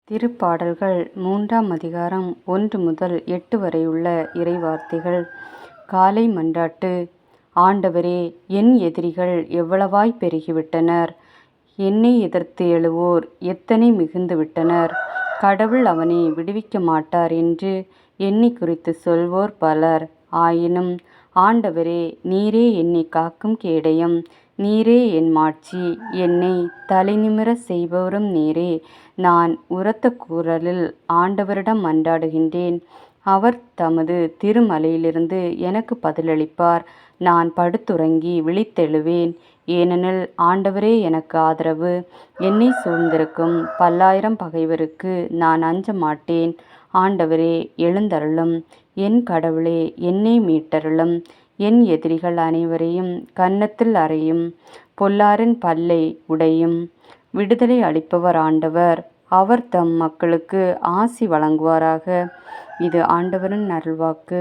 திருப்பாடல்கள் 3ஆம் அதிகாரம் 1 முதல் 8 வரையுள்ள இறைவார்த்தைகள். காலை மன்றாட்டு. ஆண்டவரே, என் எதிரிகள் எவ்வளவாய் பெருகிவிட்டனர்! என்னை எதிர்த்து எழுவோர் எத்தனை மிகுந்து விட்டனர்! கடவுள் அவனை விடுவிக்க மாட்டார் என்று என்னை குறித்து சொல்வோர் பலர். ஆயினும் ஆண்டவரே, நீரே என்னை காக்கும் கேடயம். நீரே என் மாட்சி. என்னை தலைநிமிரச் செய்பவரும் நீரே. நான் உரத்த குரலில் ஆண்டவரிடம் மன்றாடுகின்றேன். அவர் தமது திருமலையிலிருந்து எனக்கு பதிலளிப்பார். நான் படுத்துறங்கி விழித்தெழுவேன். ஏனெனில் ஆண்டவரே எனக்கு ஆதரவு. என்னை சூழ்ந்திருக்கும் 10,000 பகைவருக்கு நான் அஞ்ச மாட்டேன். ஆண்டவரே, எழுந்தருளும். என் கடவுளே, என்னை மீட்டருளும். என் எதிரிகள் அனைவரையும் கன்னத்தில் அறையும். பொல்லாரின் பல்லை உடையும். விடுதலை அளிப்பவர் ஆண்டவர். அவர் தம் மக்களுக்கு ஆசி வழங்குவாராக. இது ஆண்டவரின் அருள்வாக்கு.